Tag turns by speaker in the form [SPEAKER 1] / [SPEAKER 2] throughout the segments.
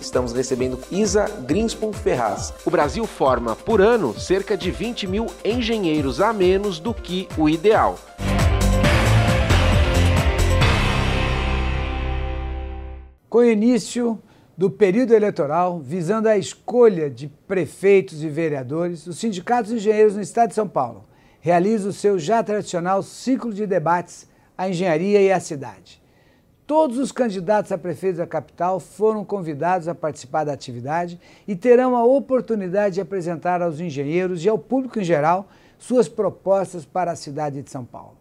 [SPEAKER 1] estamos recebendo Isa Grinspoon Ferraz. O Brasil forma, por ano, cerca de 20 mil engenheiros a menos do que o ideal.
[SPEAKER 2] Com o início do período eleitoral, visando a escolha de prefeitos e vereadores, os sindicatos de engenheiros no estado de São Paulo realizam o seu já tradicional ciclo de debates à engenharia e à cidade. Todos os candidatos a prefeitos da capital foram convidados a participar da atividade e terão a oportunidade de apresentar aos engenheiros e ao público em geral suas propostas para a cidade de São Paulo.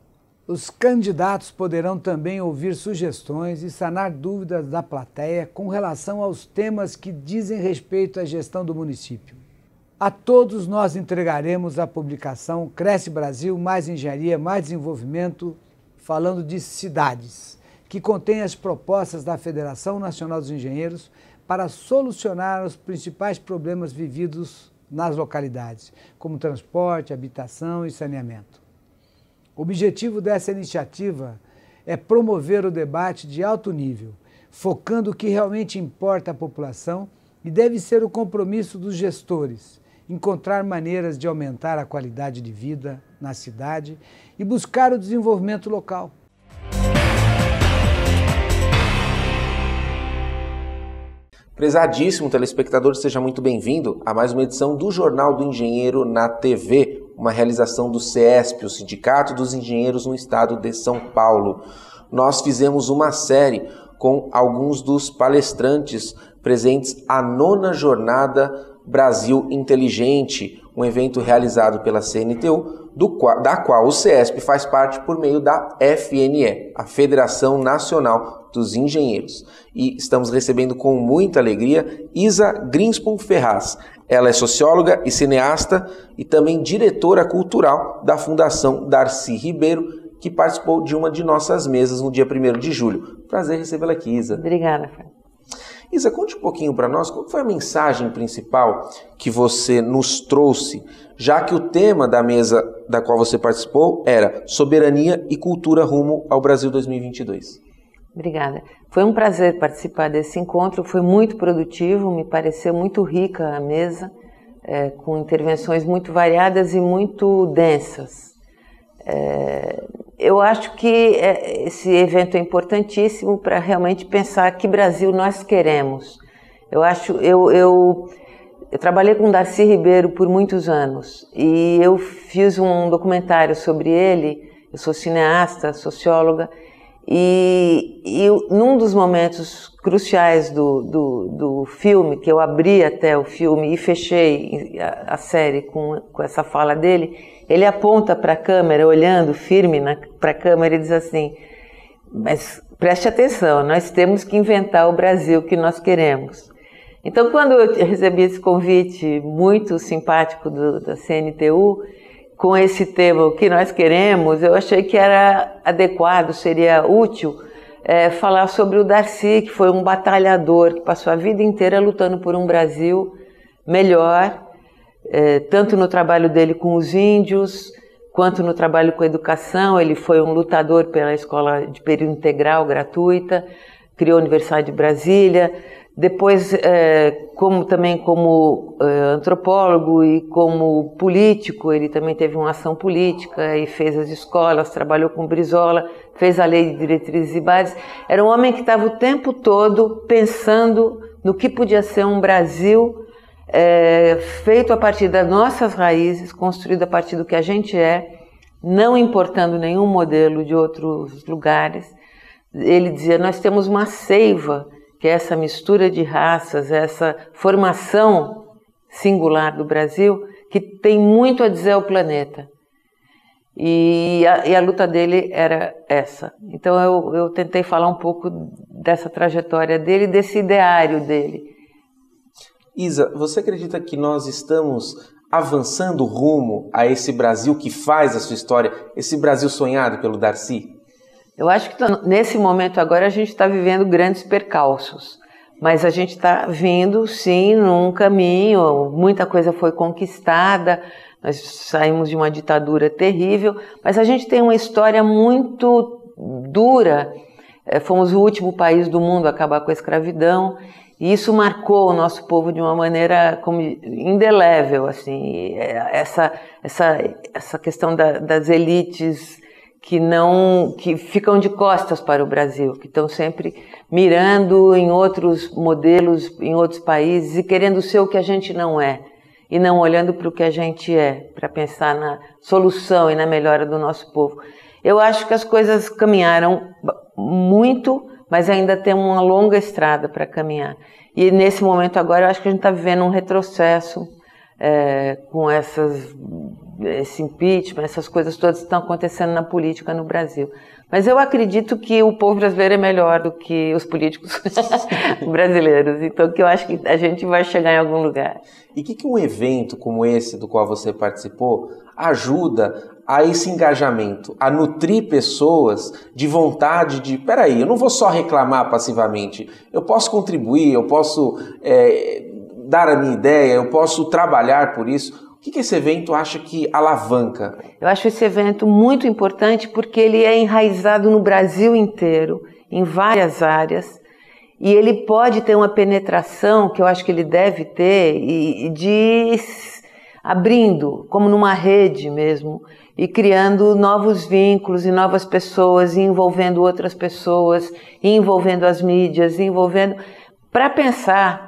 [SPEAKER 2] Os candidatos poderão também ouvir sugestões e sanar dúvidas da plateia com relação aos temas que dizem respeito à gestão do município. A todos nós entregaremos a publicação Cresce Brasil, Mais Engenharia, Mais Desenvolvimento, falando de cidades, que contém as propostas da Federação Nacional dos Engenheiros para solucionar os principais problemas vividos nas localidades, como transporte, habitação e saneamento. O objetivo dessa iniciativa é promover o debate de alto nível, focando o que realmente importa à população e deve ser o compromisso dos gestores, encontrar maneiras de aumentar a qualidade de vida na cidade e buscar o desenvolvimento local.
[SPEAKER 1] Prezadíssimo telespectador, seja muito bem-vindo a mais uma edição do Jornal do Engenheiro na TV, uma realização do CESP, o Sindicato dos Engenheiros no Estado de São Paulo. Nós fizemos uma série com alguns dos palestrantes presentes à 9ª Jornada Brasil Inteligente, um evento realizado pela CNTU, da qual o CESP faz parte por meio da FNE, a Federação Nacional dos Engenheiros. E estamos recebendo com muita alegria Isa Grinspoon Ferraz. Ela é socióloga e cineasta e também diretora cultural da Fundação Darcy Ribeiro, que participou de uma de nossas mesas no dia 1º de julho. Prazer recebê-la aqui, Isa.
[SPEAKER 3] Obrigada, Fred.
[SPEAKER 1] Isa, conte um pouquinho para nós qual foi a mensagem principal que você nos trouxe, já que o tema da mesa da qual você participou era Soberania e Cultura rumo ao Brasil 2022.
[SPEAKER 3] Obrigada. Foi um prazer participar desse encontro, foi muito produtivo, me pareceu muito rica a mesa, com intervenções muito variadas e muito densas. Eu acho que esse evento é importantíssimo para realmente pensar que Brasil nós queremos. Eu trabalhei com Darcy Ribeiro por muitos anos e eu fiz um documentário sobre ele. Eu sou cineasta, socióloga, e num dos momentos cruciais do filme, que eu abri até o filme e fechei a série com essa fala dele, ele aponta para a câmera, olhando firme para a câmera e diz assim: mas preste atenção, nós temos que inventar o Brasil que nós queremos. Então, quando eu recebi esse convite muito simpático da CNTU, com esse tema, o que nós queremos, eu achei que era adequado, seria útil falar sobre o Darcy, que foi um batalhador, que passou a vida inteira lutando por um Brasil melhor, tanto no trabalho dele com os índios, quanto no trabalho com a educação. Ele foi um lutador pela escola de período integral gratuita, criou a Universidade de Brasília. Depois, também como antropólogo e como político, ele também teve uma ação política e fez as escolas, trabalhou com Brizola, fez a Lei de Diretrizes e Bases. Era um homem que estava o tempo todo pensando no que podia ser um Brasil feito a partir das nossas raízes, construído a partir do que a gente não importando nenhum modelo de outros lugares. Ele dizia: nós temos uma seiva, que é essa mistura de raças, essa formação singular do Brasil, que tem muito a dizer ao planeta. E a luta dele era essa. Então eu tentei falar um pouco dessa trajetória dele, desse ideário dele.
[SPEAKER 1] Isa, você acredita que nós estamos avançando rumo a esse Brasil que faz a sua história, esse Brasil sonhado pelo Darcy?
[SPEAKER 3] Eu acho que nesse momento agora a gente está vivendo grandes percalços, mas a gente está vindo, sim, num caminho, muita coisa foi conquistada, nós saímos de uma ditadura terrível, mas a gente tem uma história muito dura. Fomos o último país do mundo a acabar com a escravidão E isso marcou o nosso povo de uma maneira como indelével, assim, essa questão das elites que ficam de costas para o Brasil, que estão sempre mirando em outros modelos, em outros países e querendo ser o que a gente não é, e não olhando para o que a gente é, para pensar na solução e na melhora do nosso povo. Eu acho que as coisas caminharam muito, mas ainda tem uma longa estrada para caminhar. E nesse momento agora eu acho que a gente está vivendo um retrocesso com esse impeachment, essas coisas todas que estão acontecendo na política no Brasil. Mas eu acredito que o povo brasileiro é melhor do que os políticos brasileiros, então que eu acho que a gente vai chegar em algum lugar.
[SPEAKER 1] E o que um evento como esse do qual você participou ajuda a esse engajamento, a nutrir pessoas de vontade de, peraí, eu não vou só reclamar passivamente, eu posso contribuir, eu posso dar a minha ideia, eu posso trabalhar por isso. O que esse evento acha que alavanca?
[SPEAKER 3] Eu acho esse evento muito importante porque ele é enraizado no Brasil inteiro, em várias áreas, e ele pode ter uma penetração, que eu acho que ele deve ter, de abrindo, como numa rede mesmo, e criando novos vínculos e novas pessoas, e envolvendo outras pessoas, e envolvendo as mídias, para pensar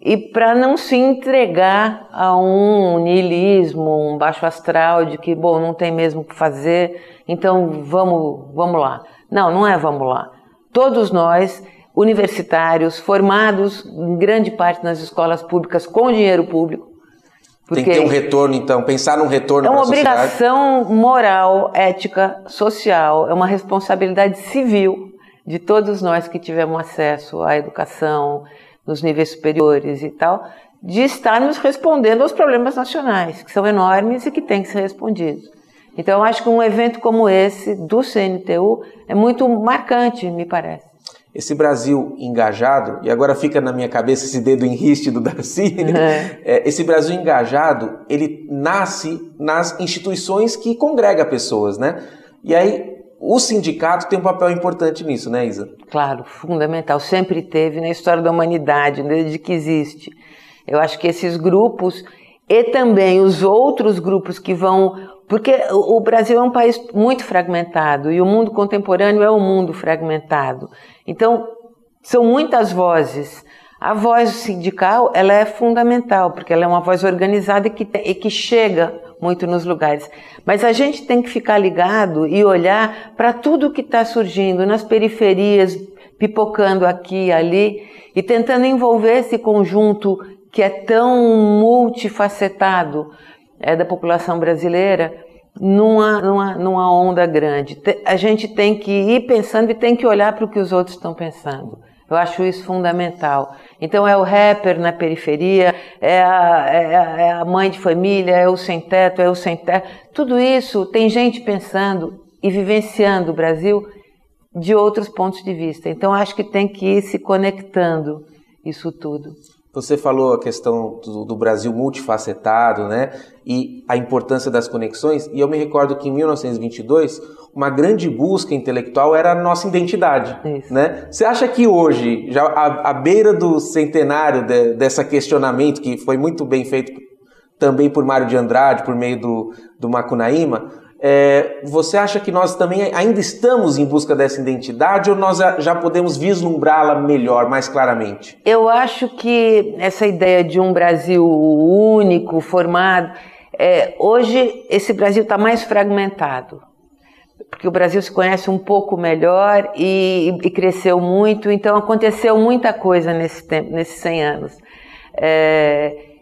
[SPEAKER 3] e para não se entregar a um niilismo, um baixo astral de que, bom, não tem mesmo o que fazer, então vamos lá. Não é vamos lá. Todos nós, universitários, formados em grande parte nas escolas públicas com dinheiro público,
[SPEAKER 1] tem que ter um retorno, então, pensar num retorno para a sociedade.
[SPEAKER 3] É uma obrigação moral, ética, social, é uma responsabilidade civil de todos nós que tivemos acesso à educação, nos níveis superiores e tal, de estarmos respondendo aos problemas nacionais, que são enormes e que têm que ser respondidos. Então, eu acho que um evento como esse, do CNTU, é muito marcante, me parece.
[SPEAKER 1] Esse Brasil engajado, e agora fica na minha cabeça esse dedo em riste do Darcy, esse Brasil engajado, ele nasce nas instituições que congrega pessoas, né? E aí, o sindicato tem um papel importante nisso, né, Isa?
[SPEAKER 3] Claro, fundamental. Sempre teve na história da humanidade, desde que existe. Eu acho que esses grupos e também os outros grupos que vão... Porque o Brasil é um país muito fragmentado e o mundo contemporâneo é um mundo fragmentado. Então, são muitas vozes. A voz sindical, ela é fundamental, porque ela é uma voz organizada e que chega muito nos lugares. Mas a gente tem que ficar ligado e olhar para tudo que está surgindo nas periferias, pipocando aqui e ali, e tentando envolver esse conjunto que é tão multifacetado da população brasileira numa onda grande. A gente tem que ir pensando e tem que olhar para o que os outros estão pensando. Eu acho isso fundamental. Então é o rapper na periferia, é a mãe de família, é o sem teto, é o sem terra. Tudo isso tem gente pensando e vivenciando o Brasil de outros pontos de vista. Então acho que tem que ir se conectando isso tudo.
[SPEAKER 1] Você falou a questão do Brasil multifacetado, né? E a importância das conexões. E eu me recordo que em 1922, uma grande busca intelectual era a nossa identidade, né? Você acha que hoje, já à beira do centenário desse questionamento, que foi muito bem feito também por Mário de Andrade, por meio do Macunaíma, você acha que nós também ainda estamos em busca dessa identidade ou nós já podemos vislumbrá-la melhor, mais claramente?
[SPEAKER 3] Eu acho que essa ideia de um Brasil único, formado, hoje esse Brasil está mais fragmentado, porque o Brasil se conhece um pouco melhor e cresceu muito, então aconteceu muita coisa nesse tempo, nesses 100 anos.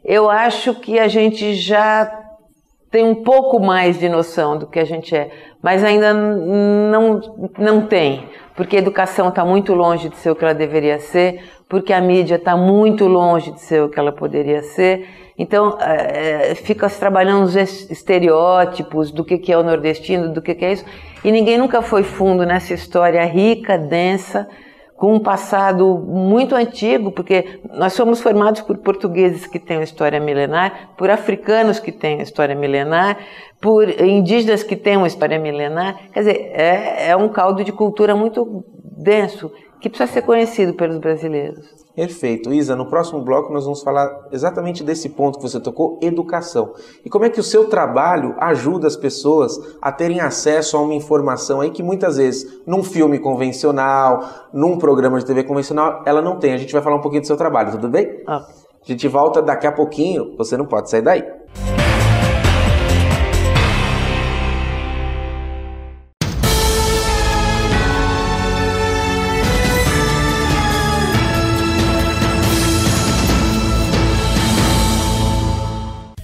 [SPEAKER 3] Eu acho que a gente já tem um pouco mais de noção do que a gente é, mas ainda não tem, porque a educação está muito longe de ser o que ela deveria ser, porque a mídia está muito longe de ser o que ela poderia ser. Então, fica se trabalhando os estereótipos do que é o nordestino, do que é isso, e ninguém nunca foi fundo nessa história rica, densa, com um passado muito antigo, porque nós somos formados por portugueses que têm uma história milenar, por africanos que têm uma história milenar, por indígenas que têm uma história milenar. Quer dizer, é um caldo de cultura muito denso, que precisa ser conhecido pelos brasileiros.
[SPEAKER 1] Perfeito. Isa, no próximo bloco nós vamos falar exatamente desse ponto que você tocou, educação. E como é que o seu trabalho ajuda as pessoas a terem acesso a uma informação aí que muitas vezes num filme convencional, num programa de TV convencional, ela não tem. A gente vai falar um pouquinho do seu trabalho, tudo bem?
[SPEAKER 3] Ah.
[SPEAKER 1] A gente volta daqui a pouquinho, você não pode sair daí.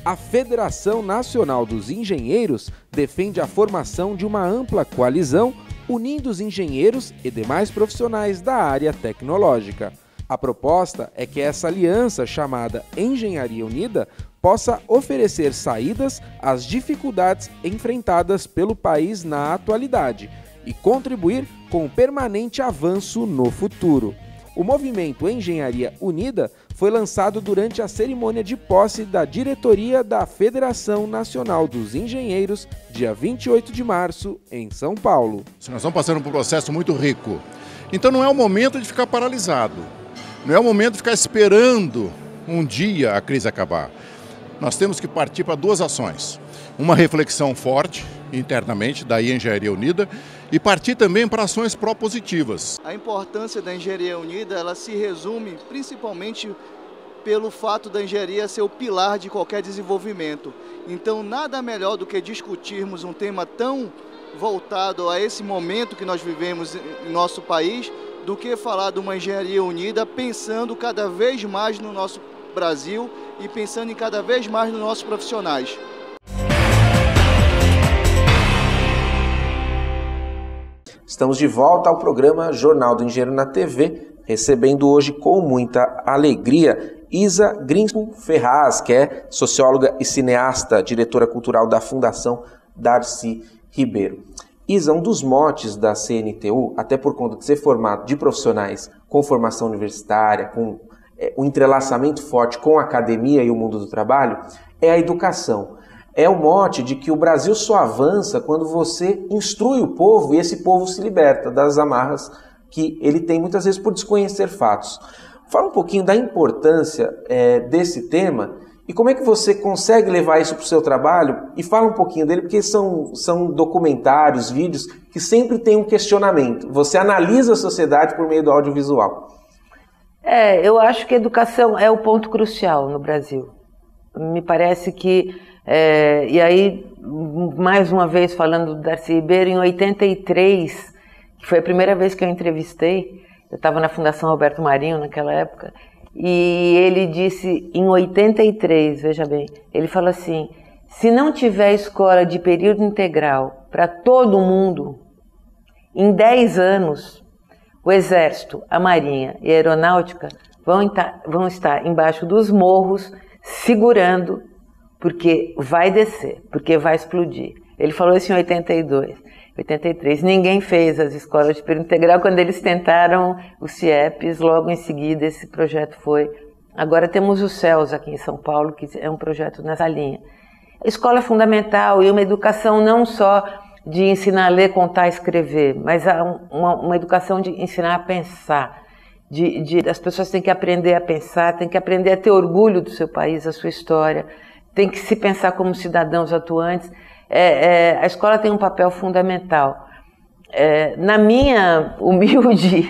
[SPEAKER 1] A Federação Nacional dos Engenheiros defende a formação de uma ampla coalizão unindo os engenheiros e demais profissionais da área tecnológica. A proposta é que essa aliança, chamada Engenharia Unida, possa oferecer saídas às dificuldades enfrentadas pelo país na atualidade e contribuir com o permanente avanço no futuro. O movimento Engenharia Unida foi lançado durante a cerimônia de posse da diretoria da Federação Nacional dos Engenheiros, dia 28 de março, em São Paulo.
[SPEAKER 4] Nós estamos passando por um processo muito rico. Então não é o momento de ficar paralisado. Não é o momento de ficar esperando um dia a crise acabar. Nós temos que partir para duas ações. Uma reflexão forte internamente da Engenharia Unida e partir também para ações propositivas.
[SPEAKER 5] A importância da Engenharia Unida, ela se resume principalmente pelo fato da engenharia ser o pilar de qualquer desenvolvimento. Então, nada melhor do que discutirmos um tema tão voltado a esse momento que nós vivemos em nosso país, do que falar de uma engenharia unida pensando cada vez mais no nosso Brasil e pensando em cada vez mais nos nossos profissionais.
[SPEAKER 1] Estamos de volta ao programa Jornal do Engenheiro na TV, recebendo hoje com muita alegria Isa Grinspoon Ferraz, que é socióloga e cineasta, diretora cultural da Fundação Darcy Ribeiro. Isa, um dos motes da CNTU, até por conta de ser formado de profissionais com formação universitária, com um entrelaçamento forte com a academia e o mundo do trabalho, é a educação. É o mote de que o Brasil só avança quando você instrui o povo e esse povo se liberta das amarras que ele tem muitas vezes por desconhecer fatos. Fala um pouquinho da importância desse tema e como é que você consegue levar isso para o seu trabalho e fala um pouquinho dele, porque são documentários, vídeos que sempre tem um questionamento. Você analisa a sociedade por meio do audiovisual.
[SPEAKER 3] Eu acho que a educação é o ponto crucial no Brasil. Me parece que e aí, mais uma vez falando do Darcy Ribeiro, em 83, que foi a primeira vez que eu entrevistei, eu estava na Fundação Roberto Marinho naquela época, e ele disse, em 83, veja bem, ele falou assim, se não tiver escola de período integral para todo mundo, em 10 anos, o Exército, a Marinha e a Aeronáutica vão estar embaixo dos morros, segurando, porque vai descer, porque vai explodir. Ele falou isso em 82, 83. Ninguém fez as escolas de período integral quando eles tentaram os CIEPs, logo em seguida esse projeto foi. Agora temos o CELS aqui em São Paulo, que é um projeto nessa linha. A escola é fundamental e uma educação não só de ensinar a ler, contar, escrever, mas uma educação de ensinar a pensar. As pessoas têm que aprender a pensar, têm que aprender a ter orgulho do seu país, da sua história, tem que se pensar como cidadãos atuantes. A escola tem um papel fundamental. Na minha humilde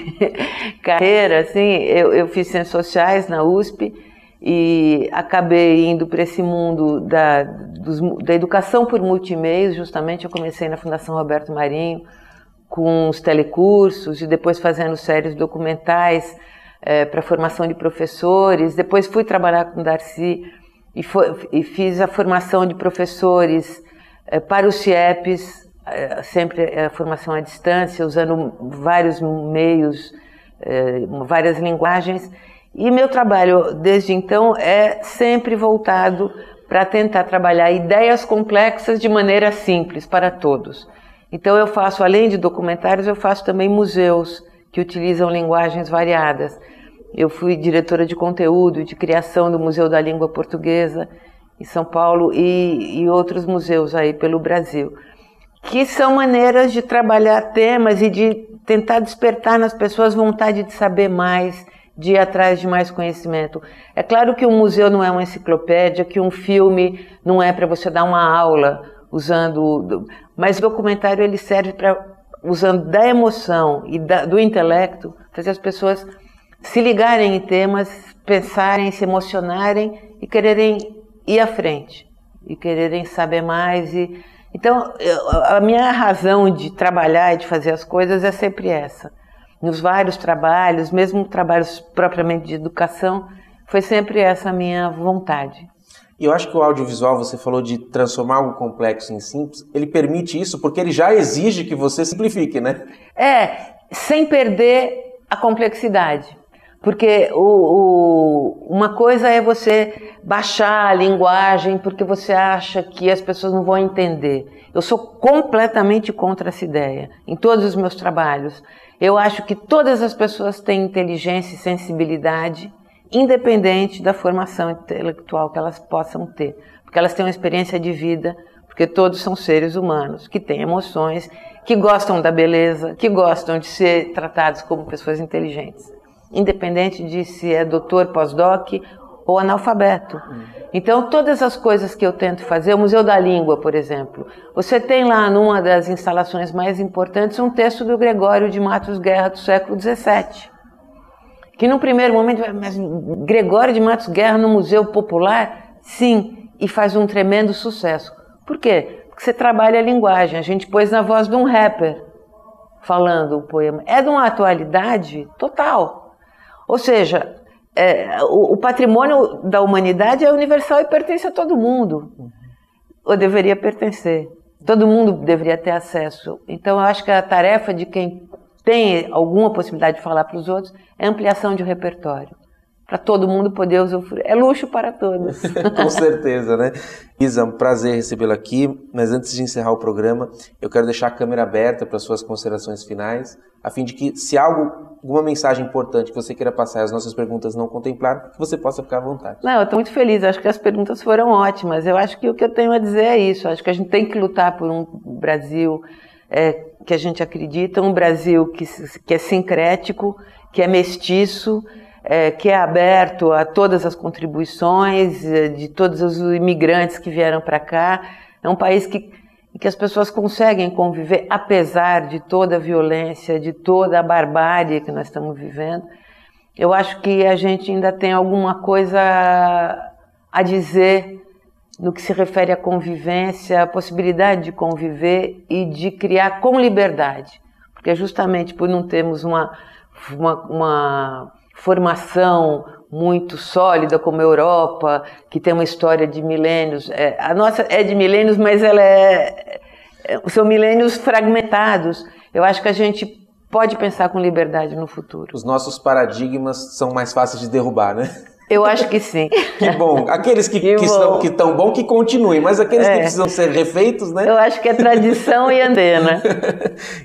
[SPEAKER 3] carreira, assim, eu fiz Ciências Sociais na USP e acabei indo para esse mundo da educação por multimeios. Justamente eu comecei na Fundação Roberto Marinho com os telecursos e depois fazendo séries documentais para formação de professores. Depois fui trabalhar com o Darcy e fiz a formação de professores para os CIEPs, sempre a formação à distância, usando vários meios, várias linguagens. E meu trabalho, desde então, é sempre voltado para tentar trabalhar ideias complexas de maneira simples para todos. Então eu faço, além de documentários, eu faço também museus que utilizam linguagens variadas. Eu fui diretora de conteúdo e de criação do Museu da Língua Portuguesa em São Paulo e outros museus aí pelo Brasil, que são maneiras de trabalhar temas e de tentar despertar nas pessoas vontade de saber mais, de ir atrás de mais conhecimento. É claro que um museu não é uma enciclopédia, que um filme não é para você dar uma aula usando... Mas o documentário ele serve para, usando da emoção e do intelecto, fazer as pessoas se ligarem em temas, pensarem, se emocionarem e quererem ir à frente, e quererem saber mais. Então, a minha razão de trabalhar e de fazer as coisas é sempre essa. Nos vários trabalhos, mesmo trabalhos propriamente de educação, foi sempre essa a minha vontade.
[SPEAKER 1] E eu acho que o audiovisual, você falou de transformar algo complexo em simples, ele permite isso porque ele já exige que você simplifique, né?
[SPEAKER 3] Sem perder a complexidade. Porque uma coisa é você baixar a linguagem porque você acha que as pessoas não vão entender. Eu sou completamente contra essa ideia, em todos os meus trabalhos. Eu acho que todas as pessoas têm inteligência e sensibilidade, independente da formação intelectual que elas possam ter. Porque elas têm uma experiência de vida, porque todos são seres humanos, que têm emoções, que gostam da beleza, que gostam de ser tratados como pessoas inteligentes. Independente de se é doutor, pós-doc ou analfabeto. Então, todas as coisas que eu tento fazer, o Museu da Língua, por exemplo, você tem lá, numa das instalações mais importantes, um texto do Gregório de Matos Guerra, do século XVII, que num primeiro momento, mas Gregório de Matos Guerra no Museu Popular? Sim, e faz um tremendo sucesso. Por quê? Porque você trabalha a linguagem, a gente pôs na voz de um rapper falando o poema. É de uma atualidade total. Ou seja, o patrimônio da humanidade é universal e pertence a todo mundo. Ou deveria pertencer. Todo mundo deveria ter acesso. Então, eu acho que a tarefa de quem tem alguma possibilidade de falar para os outros é ampliação de repertório. Para todo mundo poder usufruir. É luxo para todos.
[SPEAKER 1] Com certeza, né? Isa, um prazer recebê-la aqui, mas antes de encerrar o programa, eu quero deixar a câmera aberta para suas considerações finais, a fim de que, se alguma mensagem importante que você queira passar e as nossas perguntas não contemplaram, que você possa ficar à vontade.
[SPEAKER 3] Não, eu estou muito feliz, acho que as perguntas foram ótimas. Eu acho que o que eu tenho a dizer é isso, acho que a gente tem que lutar por um Brasil que a gente acredita, um Brasil que é sincrético, que é mestiço, que é aberto a todas as contribuições de todos os imigrantes que vieram para cá. É um país que as pessoas conseguem conviver, apesar de toda a violência, de toda a barbárie que nós estamos vivendo. Eu acho que a gente ainda tem alguma coisa a dizer no que se refere à convivência, a possibilidade de conviver e de criar com liberdade. Porque justamente por não termos uma formação muito sólida como a Europa, que tem uma história de milênios. A nossa é de milênios, mas ela são milênios fragmentados. Eu acho que a gente pode pensar com liberdade no futuro.
[SPEAKER 1] Os nossos paradigmas são mais fáceis de derrubar, né?
[SPEAKER 3] Eu acho que sim.
[SPEAKER 1] Que bom. Aqueles que estão bom, que continuem, mas aqueles que precisam ser refeitos, né?
[SPEAKER 3] Eu acho que é tradição e antena.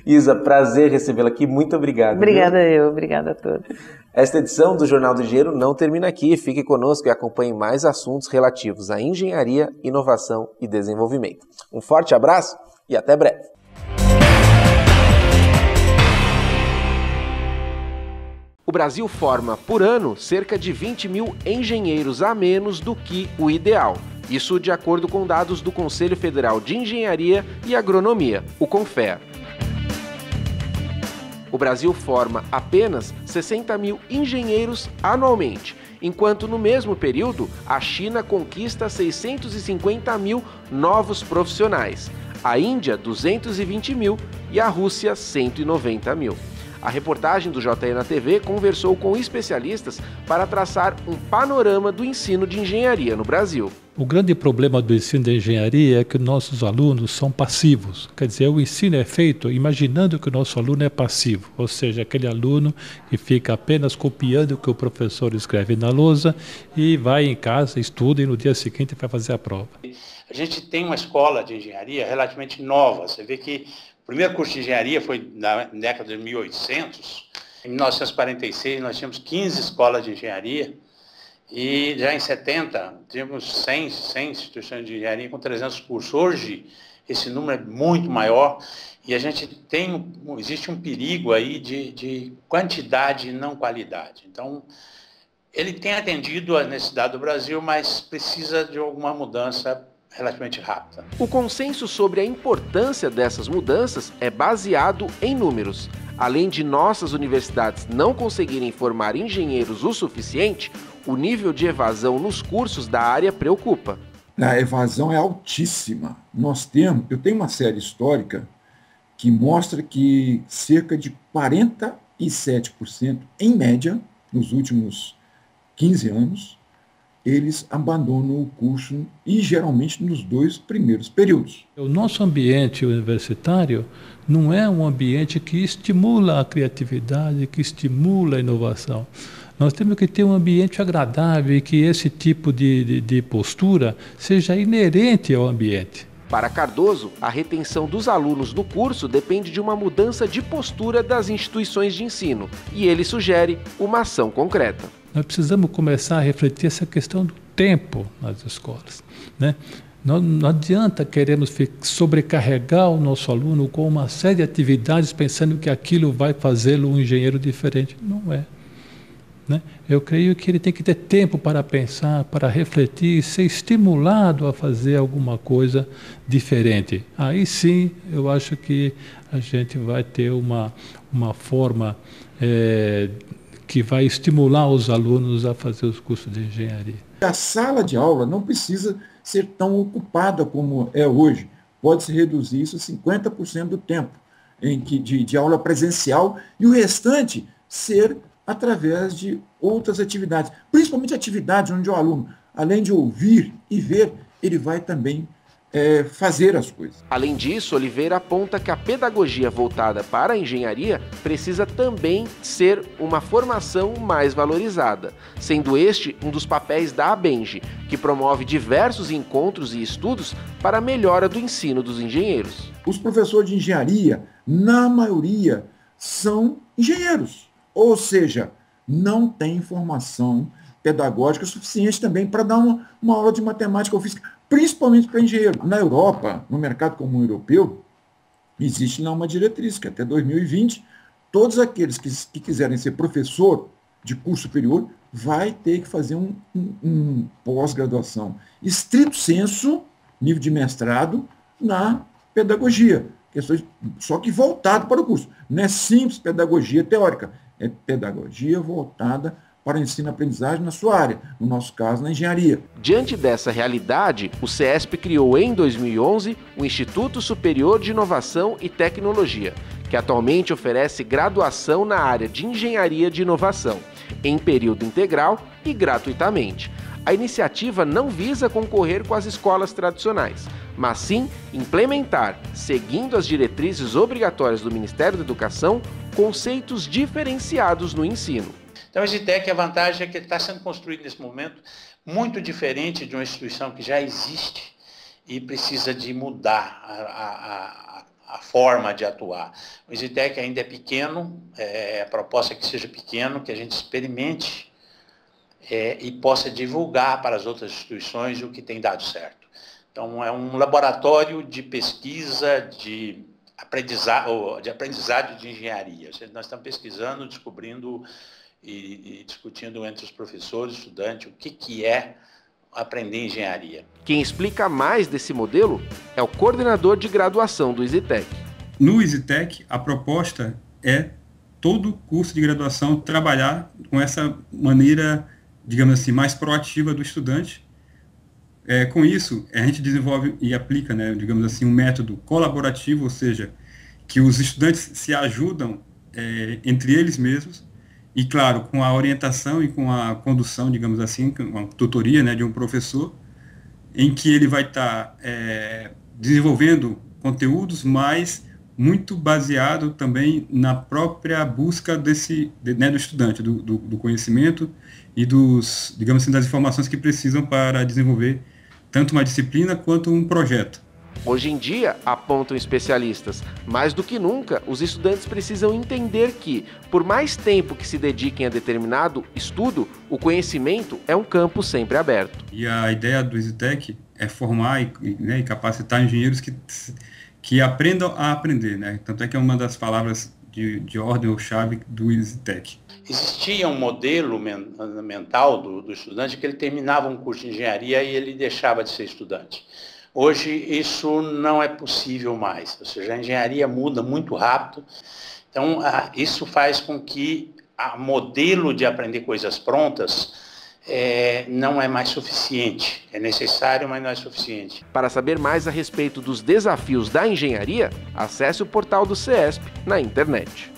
[SPEAKER 1] Isa, prazer recebê-la aqui. Muito obrigado.
[SPEAKER 3] Obrigada obrigada a todos.
[SPEAKER 1] Esta edição do Jornal do Engenheiro não termina aqui. Fique conosco e acompanhe mais assuntos relativos à engenharia, inovação e desenvolvimento. Um forte abraço e até breve. O Brasil forma, por ano, cerca de 20 mil engenheiros a menos do que o ideal. Isso de acordo com dados do Conselho Federal de Engenharia e Agronomia, o CONFER. O Brasil forma apenas 60 mil engenheiros anualmente, enquanto no mesmo período a China conquista 650 mil novos profissionais, a Índia 220 mil e a Rússia 190 mil. A reportagem do JE na TV conversou com especialistas para traçar um panorama do ensino de engenharia no Brasil.
[SPEAKER 6] O grande problema do ensino de engenharia é que nossos alunos são passivos. Quer dizer, o ensino é feito imaginando que o nosso aluno é passivo, ou seja, aquele aluno que fica apenas copiando o que o professor escreve na lousa e vai em casa, estuda e no dia seguinte vai fazer a prova.
[SPEAKER 7] A gente tem uma escola de engenharia relativamente nova. Você vê que o primeiro curso de engenharia foi na década de 1800. Em 1946, nós tínhamos 15 escolas de engenharia. E já em 70, tínhamos 100 instituições de engenharia com 300 cursos. Hoje, esse número é muito maior e a gente existe um perigo aí de quantidade e não qualidade. Então, ele tem atendido a necessidade do Brasil, mas precisa de alguma mudança relativamente rápida.
[SPEAKER 1] O consenso sobre a importância dessas mudanças é baseado em números. Além de nossas universidades não conseguirem formar engenheiros o suficiente, o nível de evasão nos cursos da área preocupa.
[SPEAKER 8] A evasão é altíssima. Eu tenho uma série histórica que mostra que cerca de 47%, em média, nos últimos 15 anos, eles abandonam o curso e geralmente nos 2 primeiros períodos.
[SPEAKER 6] O nosso ambiente universitário não é um ambiente que estimula a criatividade, que estimula a inovação. Nós temos que ter um ambiente agradável e que esse tipo de postura seja inerente ao ambiente.
[SPEAKER 1] Para Cardoso, a retenção dos alunos no curso depende de uma mudança de postura das instituições de ensino, e ele sugere uma ação concreta.
[SPEAKER 6] Nós precisamos começar a refletir essa questão do tempo nas escolas, né? Não adianta queremos sobrecarregar o nosso aluno com uma série de atividades pensando que aquilo vai fazê-lo um engenheiro diferente. Não é. Né? Eu creio que ele tem que ter tempo para pensar, para refletir, ser estimulado a fazer alguma coisa diferente. Aí sim, eu acho que a gente vai ter uma forma que vai estimular os alunos a fazer os cursos de engenharia.
[SPEAKER 8] A sala de aula não precisa ser tão ocupada como é hoje. Pode-se reduzir isso a 50% do tempo de aula presencial e o restante ser através de outras atividades, principalmente atividades onde o aluno, além de ouvir e ver, ele vai também fazer as coisas.
[SPEAKER 1] Além disso, Oliveira aponta que a pedagogia voltada para a engenharia precisa também ser uma formação mais valorizada, sendo este um dos papéis da ABENGE, que promove diversos encontros e estudos para a melhora do ensino dos engenheiros.
[SPEAKER 8] Os professores de engenharia, na maioria, são engenheiros, ou seja, não têm formação pedagógica suficiente também para dar uma aula de matemática ou física, principalmente para engenheiro. Na Europa, no mercado comum europeu, existe lá uma diretriz que até 2020, todos aqueles que quiserem ser professor de curso superior vai ter que fazer um pós-graduação. Estrito sensu, nível de mestrado, na pedagogia. Só que voltado para o curso. Não é simples pedagogia teórica, é pedagogia voltada para o ensino-aprendizagem na sua área, no nosso caso, na engenharia.
[SPEAKER 1] Diante dessa realidade, o CESP criou em 2011 o Instituto Superior de Inovação e Tecnologia, que atualmente oferece graduação na área de Engenharia de Inovação, em período integral e gratuitamente. A iniciativa não visa concorrer com as escolas tradicionais, mas sim implementar, seguindo as diretrizes obrigatórias do Ministério da Educação, conceitos diferenciados no ensino.
[SPEAKER 7] Então, a EasyTech, a vantagem é que ele está sendo construído nesse momento muito diferente de uma instituição que já existe e precisa de mudar a forma de atuar. O EasyTech ainda é pequeno, a proposta é que seja pequeno, que a gente experimente e possa divulgar para as outras instituições o que tem dado certo. Então, é um laboratório de pesquisa, de aprendizado de engenharia. Nós estamos pesquisando, descobrindo e discutindo entre os professores, estudantes, o que é aprender engenharia.
[SPEAKER 1] Quem explica mais desse modelo é o coordenador de graduação do EasyTech.
[SPEAKER 9] No EasyTech, a proposta é todo curso de graduação trabalhar com essa maneira, digamos assim, mais proativa do estudante. Com isso, a gente desenvolve e aplica, digamos assim, um método colaborativo, ou seja, que os estudantes se ajudam entre eles mesmos, e, claro, com a orientação e com a condução, digamos assim, com a tutoria de um professor, em que ele vai estar desenvolvendo conteúdos, mas muito baseado também na própria busca do estudante, do conhecimento e digamos assim, das informações que precisam para desenvolver tanto uma disciplina quanto um projeto.
[SPEAKER 1] Hoje em dia, apontam especialistas, mais do que nunca, os estudantes precisam entender que, por mais tempo que se dediquem a determinado estudo, o conhecimento é um campo sempre aberto.
[SPEAKER 9] E a ideia do EasyTech formar e capacitar engenheiros que aprendam a aprender, né? Tanto é que é uma das palavras de ordem ou chave do EasyTech.
[SPEAKER 7] Existia um modelo mental do estudante que ele terminava um curso de engenharia e ele deixava de ser estudante. Hoje isso não é possível mais, ou seja, a engenharia muda muito rápido, então isso faz com que o modelo de aprender coisas prontas não é mais suficiente. É necessário, mas não é suficiente.
[SPEAKER 1] Para saber mais a respeito dos desafios da engenharia, acesse o portal do CESP na internet.